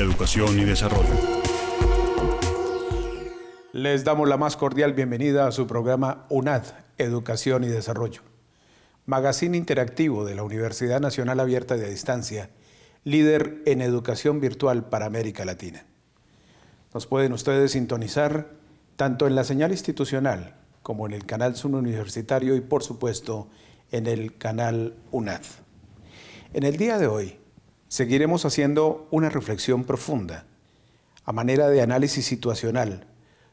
educación y desarrollo. Les damos la más cordial bienvenida a su programa UNAD, Educación y Desarrollo, magazine interactivo de la Universidad Nacional Abierta de Distancia, líder en educación virtual para América Latina. Nos pueden ustedes sintonizar tanto en la señal institucional como en el canal Zoom Universitario y, por supuesto, en el canal UNAD. En el día de hoy, seguiremos haciendo una reflexión profunda, a manera de análisis situacional,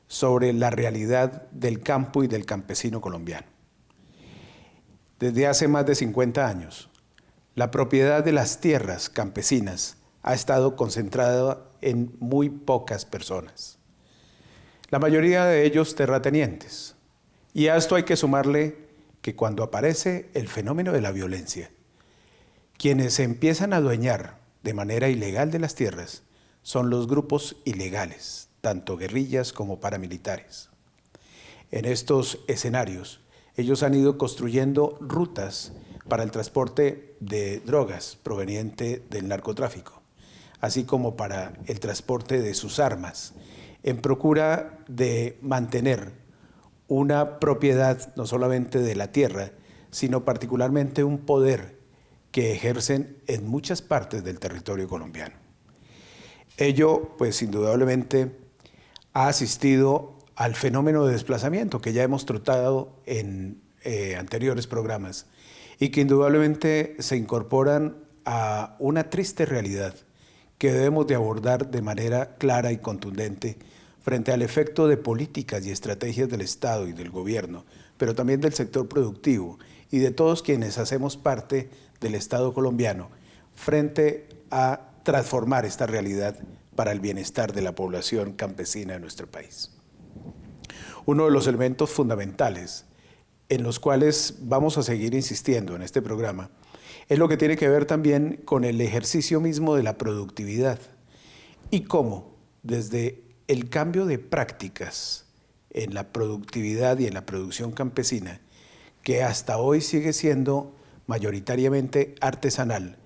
sobre la realidad del campo y del campesino colombiano. Desde hace más de 50 años, la propiedad de las tierras campesinas ha estado concentrada en muy pocas personas. La mayoría de ellos terratenientes. Y a esto hay que sumarle que cuando aparece el fenómeno de la violencia, quienes se empiezan a adueñar de manera ilegal de las tierras son los grupos ilegales, tanto guerrillas como paramilitares. En estos escenarios, ellos han ido construyendo rutas para el transporte de drogas proveniente del narcotráfico, así como para el transporte de sus armas, en procura de mantener una propiedad no solamente de la tierra, sino particularmente un poder que ejercen en muchas partes del territorio colombiano. Ello, pues indudablemente, ha asistido al fenómeno de desplazamiento que ya hemos tratado en anteriores programas y que indudablemente se incorporan a una triste realidad que debemos de abordar de manera clara y contundente frente al efecto de políticas y estrategias del Estado y del gobierno, pero también del sector productivo y de todos quienes hacemos parte del Estado colombiano frente a transformar esta realidad para el bienestar de la población campesina de nuestro país. Uno de los elementos fundamentales en los cuales vamos a seguir insistiendo en este programa es lo que tiene que ver también con el ejercicio mismo de la productividad y cómo desde el cambio de prácticas en la productividad y en la producción campesina, que hasta hoy sigue siendo mayoritariamente artesanal,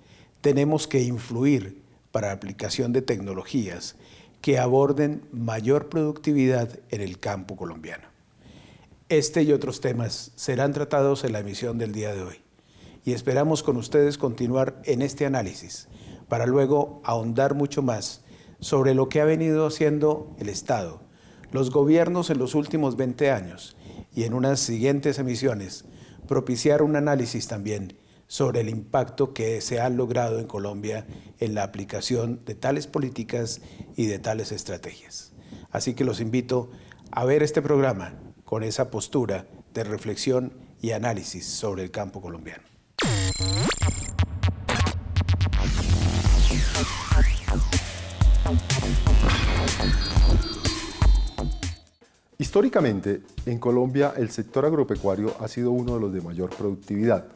tenemos que influir para la aplicación de tecnologías que aborden mayor productividad en el campo colombiano. Este y otros temas serán tratados en la emisión del día de hoy y esperamos con ustedes continuar en este análisis para luego ahondar mucho más sobre lo que ha venido haciendo el Estado, los gobiernos en los últimos 20 años y en unas siguientes emisiones propiciar un análisis también sobre el impacto que se ha logrado en Colombia en la aplicación de tales políticas y de tales estrategias. Así que los invito a ver este programa con esa postura de reflexión y análisis sobre el campo colombiano. Históricamente, en Colombia el sector agropecuario ha sido uno de los de mayor productividad.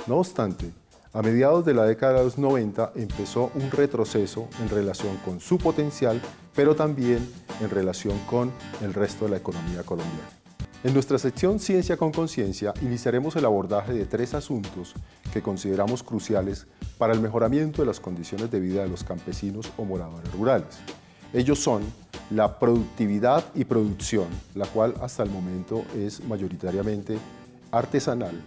No obstante, a mediados de la década de los 90 empezó un retroceso en relación con su potencial, pero también en relación con el resto de la economía colombiana. En nuestra sección Ciencia con Conciencia iniciaremos el abordaje de 3 asuntos que consideramos cruciales para el mejoramiento de las condiciones de vida de los campesinos o moradores rurales. Ellos son la productividad y producción, la cual hasta el momento es mayoritariamente artesanal,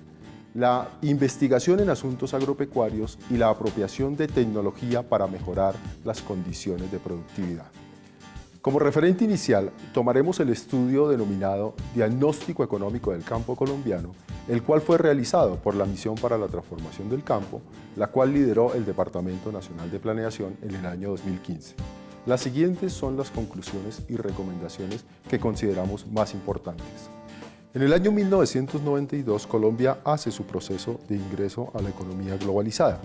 la investigación en asuntos agropecuarios y la apropiación de tecnología para mejorar las condiciones de productividad. Como referente inicial, tomaremos el estudio denominado Diagnóstico Económico del Campo Colombiano, el cual fue realizado por la Misión para la Transformación del Campo, la cual lideró el Departamento Nacional de Planeación en el año 2015. Las siguientes son las conclusiones y recomendaciones que consideramos más importantes. En el año 1992, Colombia hace su proceso de ingreso a la economía globalizada.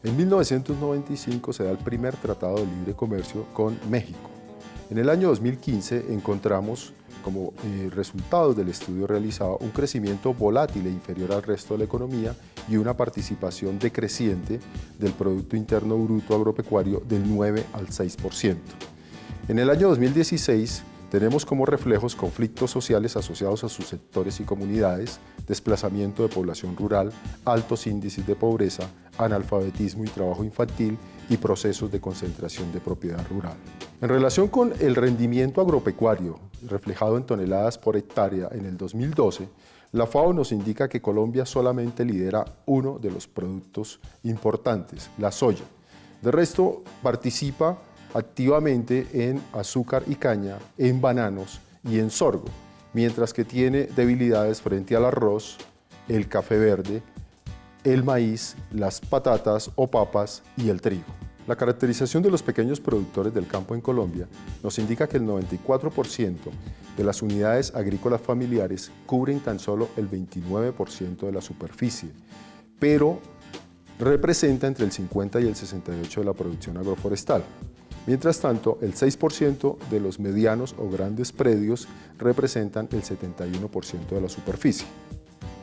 En 1995 se da el primer Tratado de Libre Comercio con México. En el año 2015 encontramos como resultado del estudio realizado un crecimiento volátil e inferior al resto de la economía y una participación decreciente del Producto Interno Bruto agropecuario del 9 al 6%. En el año 2016 tenemos como reflejos conflictos sociales asociados a sus sectores y comunidades, desplazamiento de población rural, altos índices de pobreza, analfabetismo y trabajo infantil y procesos de concentración de propiedad rural. En relación con el rendimiento agropecuario, reflejado en toneladas por hectárea en el 2012, la FAO nos indica que Colombia solamente lidera uno de los productos importantes, la soya. De resto, participa activamente en azúcar y caña, en bananos y en sorgo, mientras que tiene debilidades frente al arroz, el café verde, el maíz, las patatas o papas y el trigo. La caracterización de los pequeños productores del campo en Colombia nos indica que el 94% de las unidades agrícolas familiares cubren tan solo el 29% de la superficie, pero representa entre el 50 y el 68% de la producción agroforestal. Mientras tanto, el 6% de los medianos o grandes predios representan el 71% de la superficie.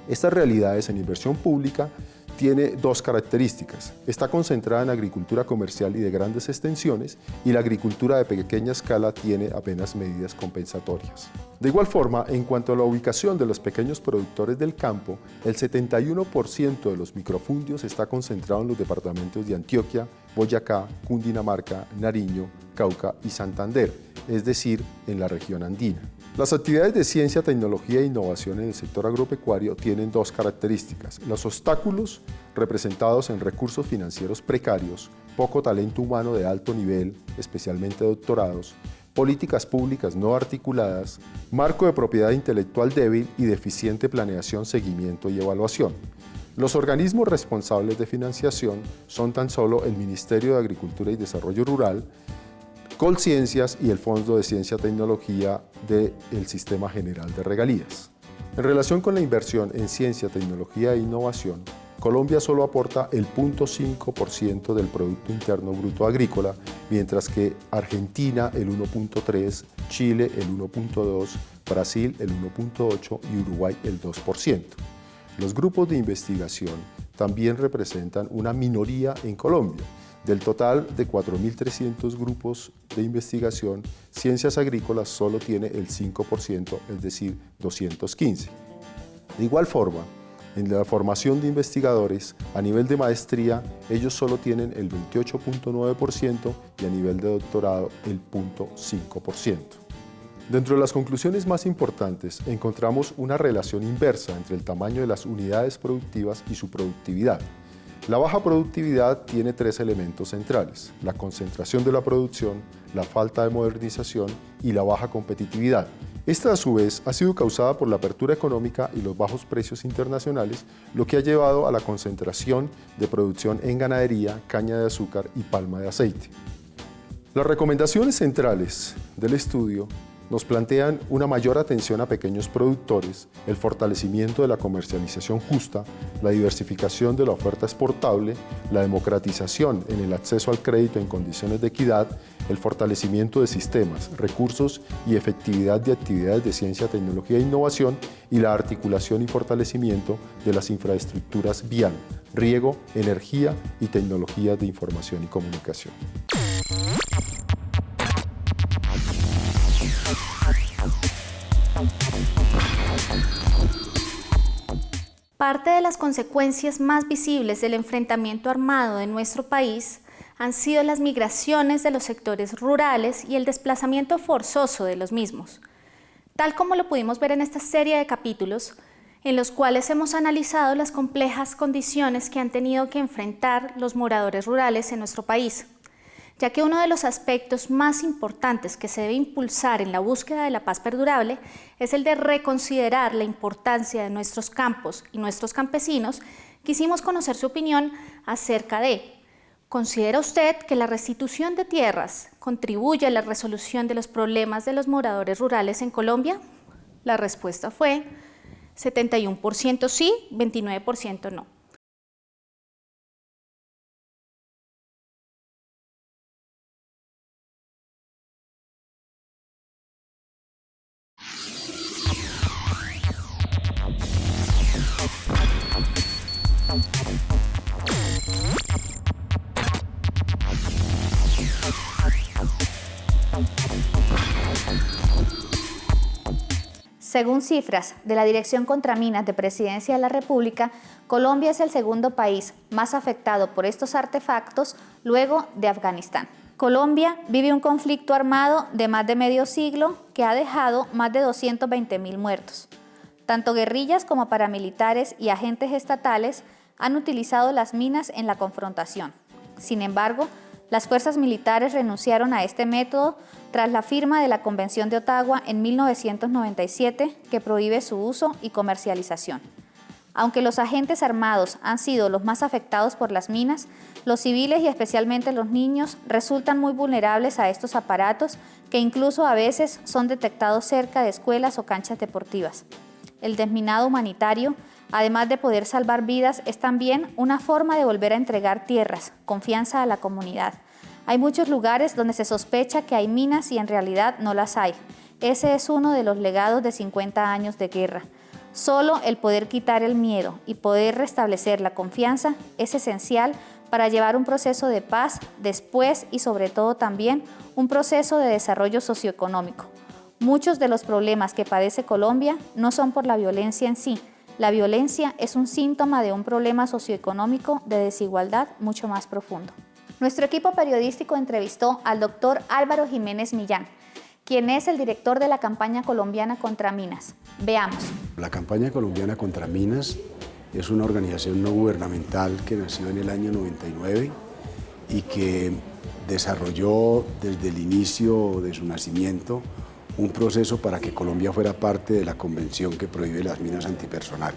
Estas realidades en inversión pública tiene dos características. Está concentrada en agricultura comercial y de grandes extensiones, y la agricultura de pequeña escala tiene apenas medidas compensatorias. De igual forma, en cuanto a la ubicación de los pequeños productores del campo, el 71% de los microfundios está concentrado en los departamentos de Antioquia, Boyacá, Cundinamarca, Nariño, Cauca y Santander, es decir, en la región andina. Las actividades de ciencia, tecnología e innovación en el sector agropecuario tienen dos características: los obstáculos, representados en recursos financieros precarios, poco talento humano de alto nivel, especialmente doctorados, políticas públicas no articuladas, marco de propiedad intelectual débil y deficiente planeación, seguimiento y evaluación. Los organismos responsables de financiación son tan solo el Ministerio de Agricultura y Desarrollo Rural, Colciencias y el Fondo de Ciencia y Tecnología del Sistema General de Regalías. En relación con la inversión en ciencia, tecnología e innovación, Colombia solo aporta el 0.5% del Producto Interno Bruto Agrícola, mientras que Argentina el 1.3%, Chile el 1.2%, Brasil el 1.8% y Uruguay el 2%. Los grupos de investigación también representan una minoría en Colombia. Del total de 4.300 grupos de investigación, Ciencias Agrícolas solo tiene el 5%, es decir, 215. De igual forma, en la formación de investigadores, a nivel de maestría, ellos solo tienen el 28.9% y a nivel de doctorado el 0.5%. Dentro de las conclusiones más importantes, encontramos una relación inversa entre el tamaño de las unidades productivas y su productividad. La baja productividad tiene tres elementos centrales: la concentración de la producción, la falta de modernización y la baja competitividad. Esta, a su vez, ha sido causada por la apertura económica y los bajos precios internacionales, lo que ha llevado a la concentración de producción en ganadería, caña de azúcar y palma de aceite. Las recomendaciones centrales del estudio nos plantean una mayor atención a pequeños productores, el fortalecimiento de la comercialización justa, la diversificación de la oferta exportable, la democratización en el acceso al crédito en condiciones de equidad, el fortalecimiento de sistemas, recursos y efectividad de actividades de ciencia, tecnología e innovación, y la articulación y fortalecimiento de las infraestructuras vial, riego, energía y tecnologías de información y comunicación. Parte de las consecuencias más visibles del enfrentamiento armado de nuestro país han sido las migraciones de los sectores rurales y el desplazamiento forzoso de los mismos, tal como lo pudimos ver en esta serie de capítulos, en los cuales hemos analizado las complejas condiciones que han tenido que enfrentar los moradores rurales en nuestro país, ya que uno de los aspectos más importantes que se debe impulsar en la búsqueda de la paz perdurable es el de reconsiderar la importancia de nuestros campos y nuestros campesinos. Quisimos conocer su opinión acerca de: ¿considera usted que la restitución de tierras contribuye a la resolución de los problemas de los moradores rurales en Colombia? La respuesta fue 71% sí, 29% no. Según cifras de la Dirección contra Minas de Presidencia de la República, Colombia es el segundo país más afectado por estos artefactos luego de Afganistán. Colombia vive un conflicto armado de más de medio siglo que ha dejado más de 220.000 muertos. Tanto guerrillas como paramilitares y agentes estatales han utilizado las minas en la confrontación. Sin embargo, las fuerzas militares renunciaron a este método tras la firma de la Convención de Ottawa en 1997 que prohíbe su uso y comercialización. Aunque los agentes armados han sido los más afectados por las minas, los civiles y especialmente los niños resultan muy vulnerables a estos aparatos que incluso a veces son detectados cerca de escuelas o canchas deportivas. El desminado humanitario, además de poder salvar vidas, es también una forma de volver a entregar tierras, confianza a la comunidad. Hay muchos lugares donde se sospecha que hay minas y en realidad no las hay. Ese es uno de los legados de 50 años de guerra. Solo el poder quitar el miedo y poder restablecer la confianza es esencial para llevar un proceso de paz después y sobre todo también un proceso de desarrollo socioeconómico. Muchos de los problemas que padece Colombia no son por la violencia en sí. La violencia es un síntoma de un problema socioeconómico de desigualdad mucho más profundo. Nuestro equipo periodístico entrevistó al doctor Álvaro Jiménez Millán, quien es el director de la campaña colombiana contra minas. Veamos. La campaña colombiana contra minas es una organización no gubernamental que nació en el año 99 y que desarrolló desde el inicio de su nacimiento un proceso para que Colombia fuera parte de la convención que prohíbe las minas antipersonal.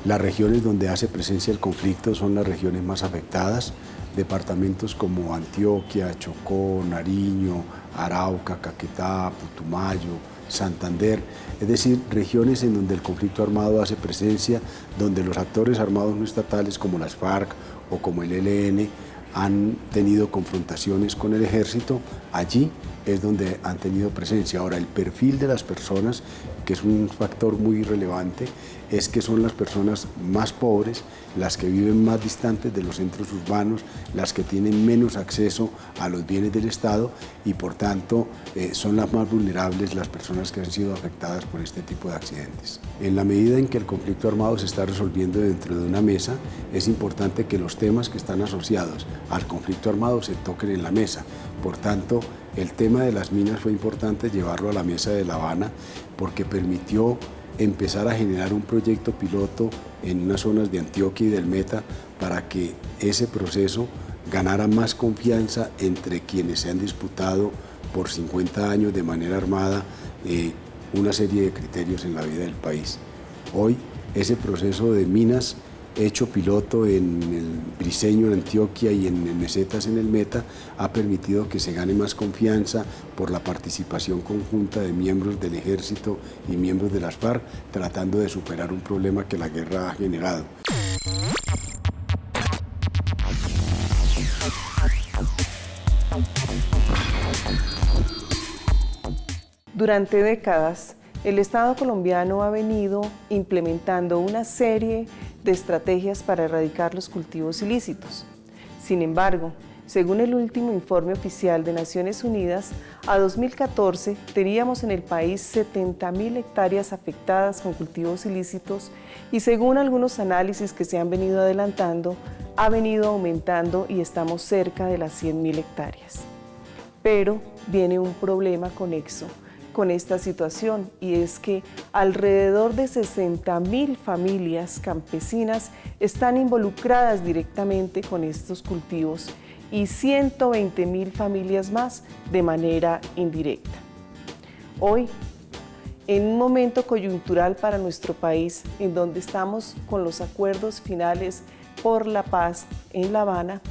Las regiones donde hace presencia el conflicto son las regiones más afectadas, departamentos como Antioquia, Chocó, Nariño, Arauca, Caquetá, Putumayo, Santander, es decir, regiones en donde el conflicto armado hace presencia, donde los actores armados no estatales como las FARC o como el ELN han tenido confrontaciones con el ejército, allí es donde han tenido presencia. Ahora, el perfil de las personas, que es un factor muy relevante, es que son las personas más pobres, las que viven más distantes de los centros urbanos, las que tienen menos acceso a los bienes del Estado y por tanto son las más vulnerables las personas que han sido afectadas por este tipo de accidentes. En la medida en que el conflicto armado se está resolviendo dentro de una mesa, es importante que los temas que están asociados al conflicto armado se toquen en la mesa. Por tanto, el tema de las minas fue importante llevarlo a la mesa de La Habana porque permitió empezar a generar un proyecto piloto en unas zonas de Antioquia y del Meta para que ese proceso ganara más confianza entre quienes se han disputado por 50 años de manera armada una serie de criterios en la vida del país. Hoy ese proceso de minas hecho piloto en el Briceño, en Antioquia y en Mesetas, en el Meta, ha permitido que se gane más confianza por la participación conjunta de miembros del Ejército y miembros de las FARC, tratando de superar un problema que la guerra ha generado. Durante décadas, el Estado colombiano ha venido implementando una serie de estrategias para erradicar los cultivos ilícitos. Sin embargo, según el último informe oficial de Naciones Unidas, a 2014 teníamos en el país 70.000 hectáreas afectadas con cultivos ilícitos y según algunos análisis que se han venido adelantando, ha venido aumentando y estamos cerca de las 100.000 hectáreas. Pero viene un problema conexo con esta situación y es que alrededor de 60.000 familias campesinas están involucradas directamente con estos cultivos y 120.000 familias más de manera indirecta. Hoy, en un momento coyuntural para nuestro país, en donde estamos con los acuerdos finales por la paz en La Habana,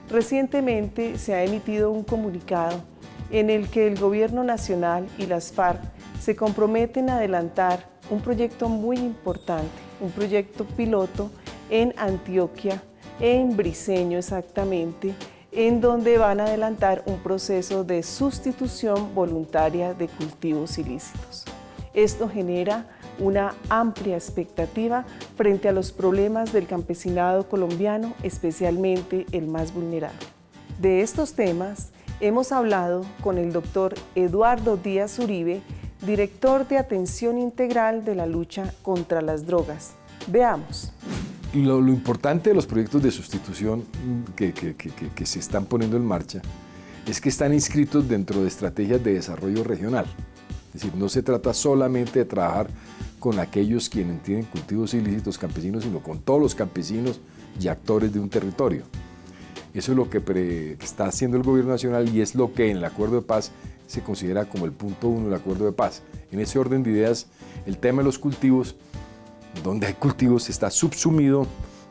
recientemente se ha emitido un comunicado en el que el Gobierno Nacional y las FARC se comprometen a adelantar un proyecto muy importante, un proyecto piloto en Antioquia, en Briceño exactamente, en donde van a adelantar un proceso de sustitución voluntaria de cultivos ilícitos. Esto genera una amplia expectativa frente a los problemas del campesinado colombiano, especialmente el más vulnerable. De estos temas hemos hablado con el doctor Eduardo Díaz Uribe, director de Atención Integral de la Lucha contra las Drogas. Veamos. Lo importante de los proyectos de sustitución que se están poniendo en marcha es que están inscritos dentro de estrategias de desarrollo regional. Es decir, no se trata solamente de trabajar con aquellos quienes tienen cultivos ilícitos campesinos, sino con todos los campesinos y actores de un territorio. Eso es lo que está haciendo el gobierno nacional y es lo que en el acuerdo de paz se considera como el punto 1 del acuerdo de paz. En ese orden de ideas, el tema de los cultivos, donde hay cultivos, está subsumido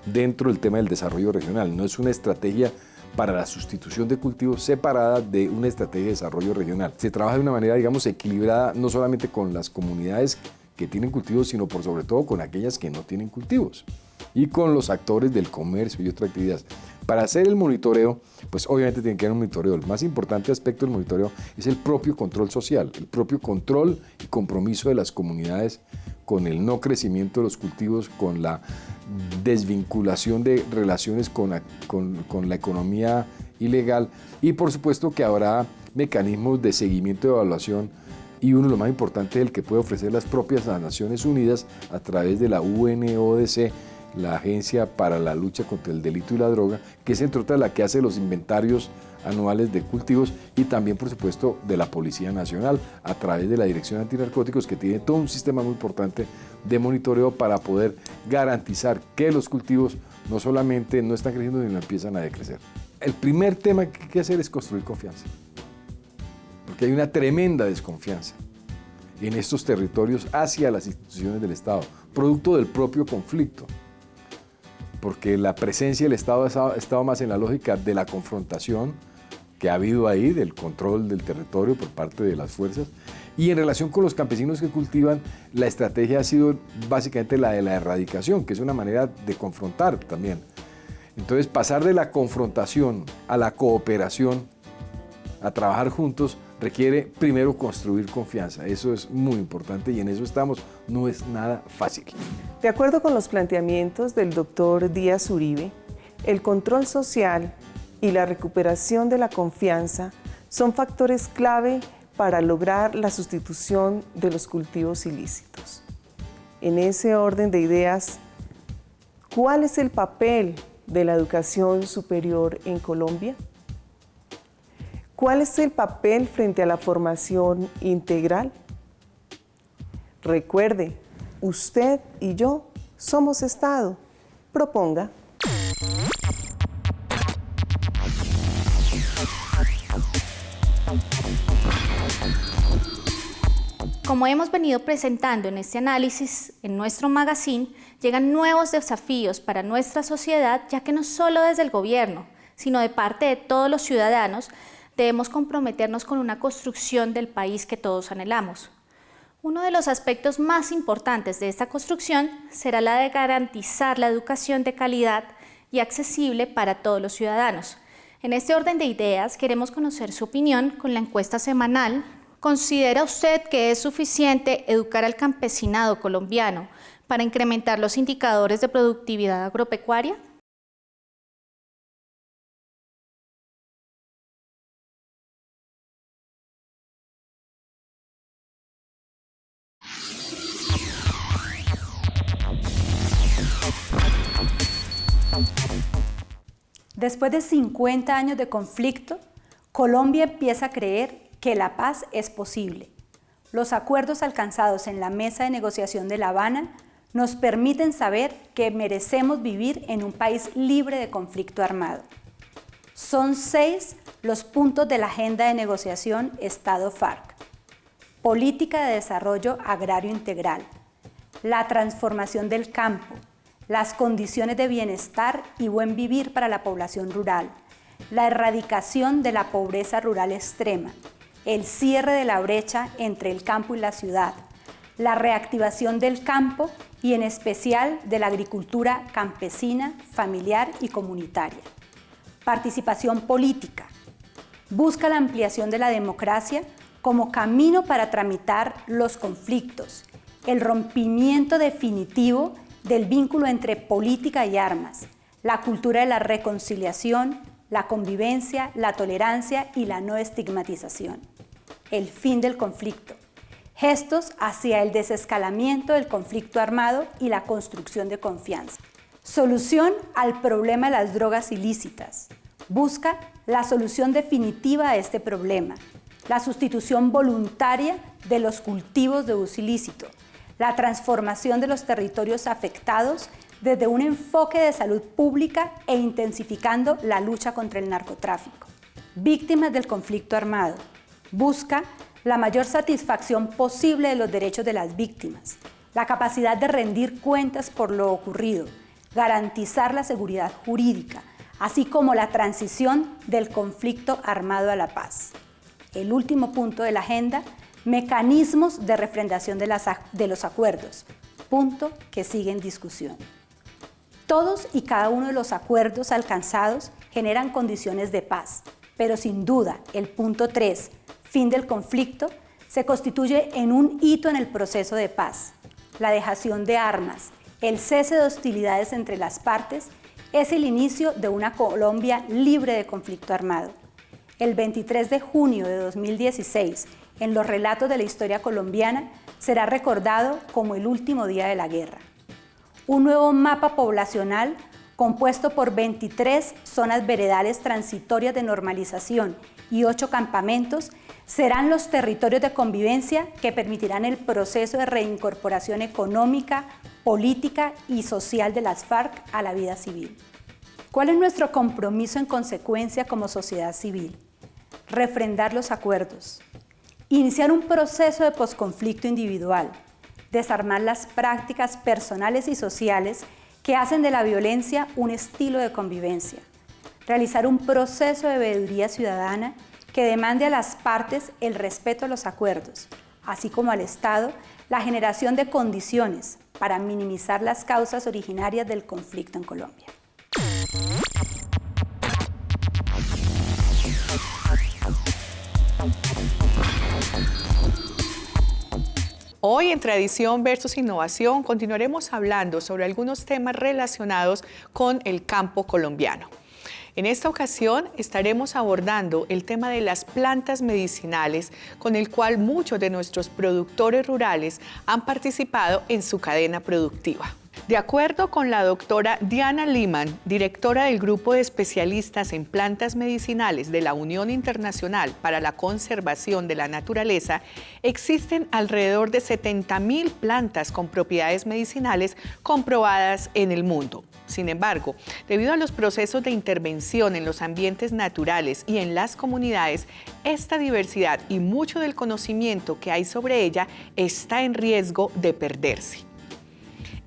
dentro del tema del desarrollo regional. No es una estrategia para la sustitución de cultivos separada de una estrategia de desarrollo regional. Se trabaja de una manera, digamos, equilibrada, no solamente con las comunidades que tienen cultivos, sino por sobre todo con aquellas que no tienen cultivos y con los actores del comercio y otras actividades. Para hacer el monitoreo, pues obviamente tiene que haber un monitoreo. El más importante aspecto del monitoreo es el propio control social, el propio control y compromiso de las comunidades con el no crecimiento de los cultivos, con la desvinculación de relaciones con la economía ilegal y por supuesto que habrá mecanismos de seguimiento y evaluación y uno de los más importantes es el que puede ofrecer las propias Naciones Unidas a través de la UNODC, la Agencia para la Lucha contra el Delito y la Droga, que es entre otras la que hace los inventarios anuales de cultivos y también por supuesto de la Policía Nacional a través de la Dirección Antinarcóticos, que tiene todo un sistema muy importante de monitoreo para poder garantizar que los cultivos no solamente no están creciendo sino empiezan a decrecer. El primer tema que hay que hacer es construir confianza, porque hay una tremenda desconfianza en estos territorios hacia las instituciones del Estado, producto del propio conflicto, porque la presencia del Estado ha estado más en la lógica de la confrontación que ha habido ahí, del control del territorio por parte de las fuerzas, y en relación con los campesinos que cultivan, la estrategia ha sido básicamente la de la erradicación, que es una manera de confrontar también. Entonces, pasar de la confrontación a la cooperación, a trabajar juntos, requiere primero construir confianza. Eso es muy importante y en eso estamos. No es nada fácil. De acuerdo con los planteamientos del doctor Díaz Uribe, el control social y la recuperación de la confianza son factores clave para lograr la sustitución de los cultivos ilícitos. En ese orden de ideas, ¿cuál es el papel de la educación superior en Colombia? ¿Cuál es el papel frente a la formación integral? Recuerde, usted y yo somos Estado. Proponga. Como hemos venido presentando en este análisis, en nuestro magazine, llegan nuevos desafíos para nuestra sociedad, ya que no solo desde el gobierno, sino de parte de todos los ciudadanos, debemos comprometernos con una construcción del país que todos anhelamos. Uno de los aspectos más importantes de esta construcción será la de garantizar la educación de calidad y accesible para todos los ciudadanos. En este orden de ideas, queremos conocer su opinión con la encuesta semanal. ¿Considera usted que es suficiente educar al campesinado colombiano para incrementar los indicadores de productividad agropecuaria? Después de 50 años de conflicto, Colombia empieza a creer que la paz es posible. Los acuerdos alcanzados en la mesa de negociación de La Habana nos permiten saber que merecemos vivir en un país libre de conflicto armado. Son 6 los puntos de la agenda de negociación Estado-FARC. Política de desarrollo agrario integral, la transformación del campo, las condiciones de bienestar y buen vivir para la población rural, la erradicación de la pobreza rural extrema, el cierre de la brecha entre el campo y la ciudad, la reactivación del campo y en especial de la agricultura campesina, familiar y comunitaria. Participación política. Busca la ampliación de la democracia como camino para tramitar los conflictos, el rompimiento definitivo del vínculo entre política y armas, la cultura de la reconciliación, la convivencia, la tolerancia y la no estigmatización. El fin del conflicto. gestos hacia el desescalamiento del conflicto armado y la construcción de confianza. Solución al problema de las drogas ilícitas. Busca la solución definitiva a este problema, la sustitución voluntaria de los cultivos de uso ilícito, la transformación de los territorios afectados desde un enfoque de salud pública e intensificando la lucha contra el narcotráfico. Víctimas del conflicto armado. Busca la mayor satisfacción posible de los derechos de las víctimas, la capacidad de rendir cuentas por lo ocurrido, garantizar la seguridad jurídica, así como la transición del conflicto armado a la paz. El último punto de la agenda, mecanismos de refrendación de los acuerdos, punto que sigue en discusión. Todos y cada uno de los acuerdos alcanzados generan condiciones de paz, pero sin duda el punto 3, fin del conflicto, se constituye en un hito en el proceso de paz. La dejación de armas, el cese de hostilidades entre las partes, es el inicio de una Colombia libre de conflicto armado. El 23 de junio de 2016, en los relatos de la historia colombiana, será recordado como el último día de la guerra. Un nuevo mapa poblacional compuesto por 23 zonas veredales transitorias de normalización y 8 campamentos, serán los territorios de convivencia que permitirán el proceso de reincorporación económica, política y social de las FARC a la vida civil. ¿Cuál es nuestro compromiso en consecuencia como sociedad civil? Refrendar los acuerdos, iniciar un proceso de posconflicto individual, desarmar las prácticas personales y sociales que hacen de la violencia un estilo de convivencia, realizar un proceso de veeduría ciudadana que demande a las partes el respeto a los acuerdos, así como al Estado la generación de condiciones para minimizar las causas originarias del conflicto en Colombia. Hoy en Tradición versus Innovación continuaremos hablando sobre algunos temas relacionados con el campo colombiano. En esta ocasión estaremos abordando el tema de las plantas medicinales, con el cual muchos de nuestros productores rurales han participado en su cadena productiva. De acuerdo con la doctora Diana Liman, directora del Grupo de Especialistas en Plantas Medicinales de la Unión Internacional para la Conservación de la Naturaleza, existen alrededor de 70.000 plantas con propiedades medicinales comprobadas en el mundo. Sin embargo, debido a los procesos de intervención en los ambientes naturales y en las comunidades, esta diversidad y mucho del conocimiento que hay sobre ella está en riesgo de perderse.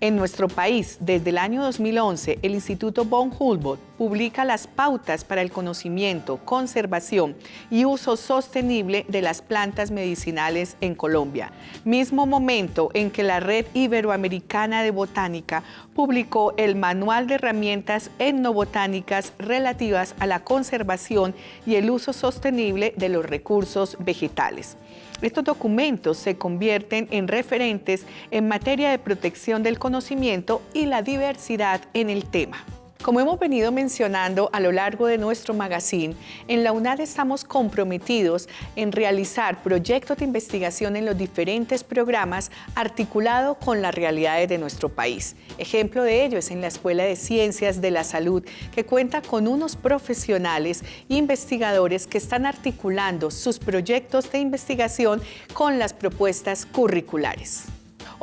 En nuestro país, desde el año 2011, el Instituto von Humboldt publica las pautas para el conocimiento, conservación y uso sostenible de las plantas medicinales en Colombia, mismo momento en que la Red Iberoamericana de Botánica publicó el Manual de Herramientas Etnobotánicas relativas a la conservación y el uso sostenible de los recursos vegetales. Estos documentos se convierten en referentes en materia de protección del conocimiento y la diversidad en el tema. Como hemos venido mencionando a lo largo de nuestro magazine, en la UNAD estamos comprometidos en realizar proyectos de investigación en los diferentes programas articulado con las realidades de nuestro país. Ejemplo de ello es en la Escuela de Ciencias de la Salud, que cuenta con unos profesionales e investigadores que están articulando sus proyectos de investigación con las propuestas curriculares.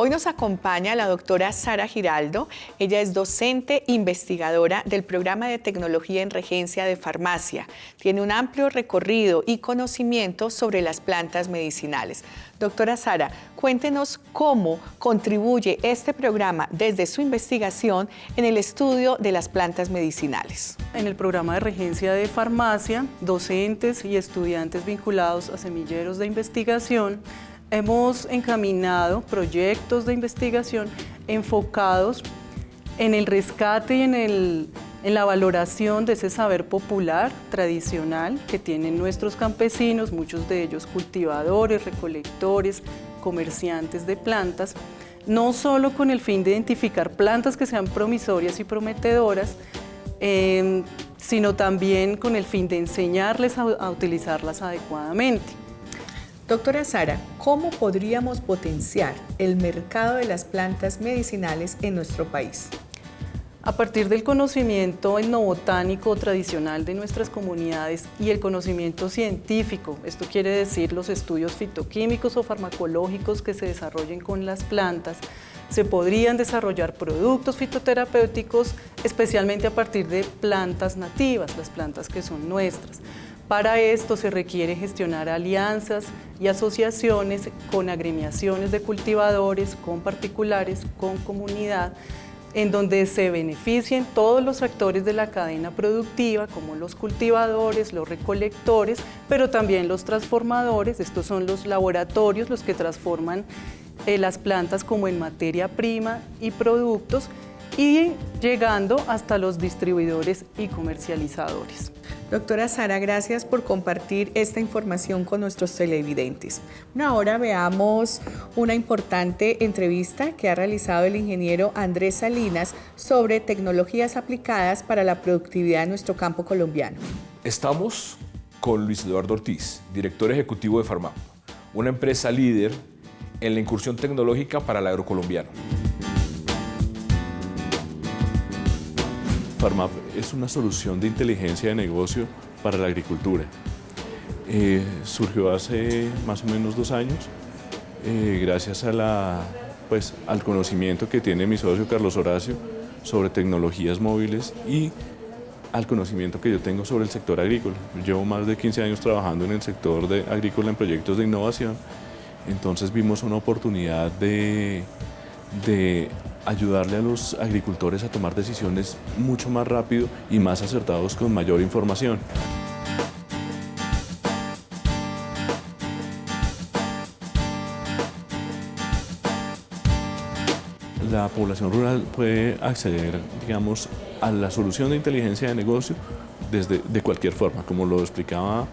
Hoy nos acompaña la doctora Sara Giraldo. Ella es docente investigadora del programa de tecnología en regencia de farmacia. Tiene un amplio recorrido y conocimiento sobre las plantas medicinales. Doctora Sara, cuéntenos cómo contribuye este programa desde su investigación en el estudio de las plantas medicinales. En el programa de regencia de farmacia, docentes y estudiantes vinculados a semilleros de investigación hemos encaminado proyectos de investigación enfocados en el rescate y en la valoración de ese saber popular, tradicional, que tienen nuestros campesinos, muchos de ellos cultivadores, recolectores, comerciantes de plantas, no solo con el fin de identificar plantas que sean promisorias y prometedoras, sino también con el fin de enseñarles a utilizarlas adecuadamente. Doctora Sara, ¿cómo podríamos potenciar el mercado de las plantas medicinales en nuestro país? A partir del conocimiento etnobotánico tradicional de nuestras comunidades y el conocimiento científico, esto quiere decir los estudios fitoquímicos o farmacológicos que se desarrollen con las plantas, se podrían desarrollar productos fitoterapéuticos, especialmente a partir de plantas nativas, las plantas que son nuestras. Para esto se requiere gestionar alianzas y asociaciones con agremiaciones de cultivadores, con particulares, con comunidad, en donde se beneficien todos los actores de la cadena productiva, como los cultivadores, los recolectores, pero también los transformadores. Estos son los laboratorios, los que transforman las plantas como en materia prima y productos, y llegando hasta los distribuidores y comercializadores. Doctora Sara, gracias por compartir esta información con nuestros televidentes. Ahora veamos una importante entrevista que ha realizado el ingeniero Andrés Salinas sobre tecnologías aplicadas para la productividad en nuestro campo colombiano. Estamos con Luis Eduardo Ortiz, director ejecutivo de Farmap, una empresa líder en la incursión tecnológica para el agrocolombiano. Farmap es una solución de inteligencia de negocio para la agricultura. Surgió hace más o menos 2 años, gracias a al conocimiento que tiene mi socio Carlos Horacio sobre tecnologías móviles y al conocimiento que yo tengo sobre el sector agrícola. Llevo más de 15 años trabajando en el sector agrícola en proyectos de innovación, entonces vimos una oportunidad de ayudarle a los agricultores a tomar decisiones mucho más rápido y más acertados con mayor información. La población rural puede acceder, digamos, a la solución de inteligencia de negocio de cualquier forma. Como lo explicaba,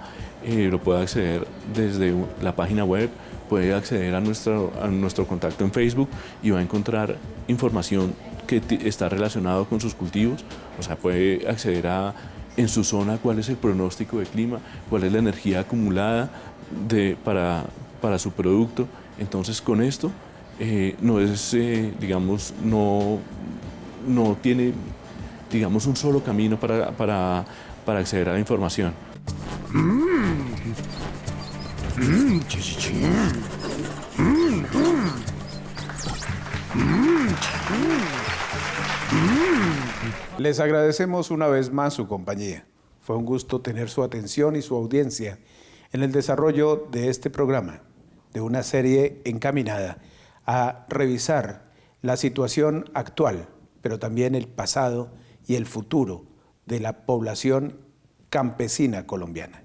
lo puede acceder desde la página web, puede acceder a nuestro contacto en Facebook y va a encontrar información que está relacionada con sus cultivos. O sea, puede acceder en su zona cuál es el pronóstico de clima, cuál es la energía acumulada para su producto. Entonces, con esto no tiene, digamos, un solo camino para acceder a la información. Les agradecemos una vez más su compañía. Fue un gusto tener su atención y su audiencia en el desarrollo de este programa, de una serie encaminada a revisar la situación actual, pero también el pasado y el futuro de la población campesina colombiana.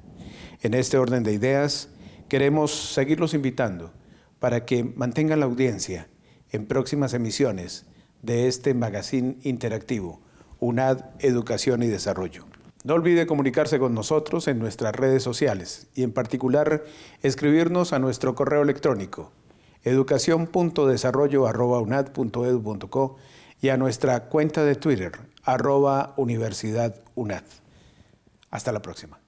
En este orden de ideas, queremos seguirlos invitando para que mantengan la audiencia en próximas emisiones de este magazine interactivo, UNAD Educación y Desarrollo. No olvide comunicarse con nosotros en nuestras redes sociales y en particular escribirnos a nuestro correo electrónico educacion.desarrollo@unad.edu.co y a nuestra cuenta de Twitter @universidadunad. Hasta la próxima.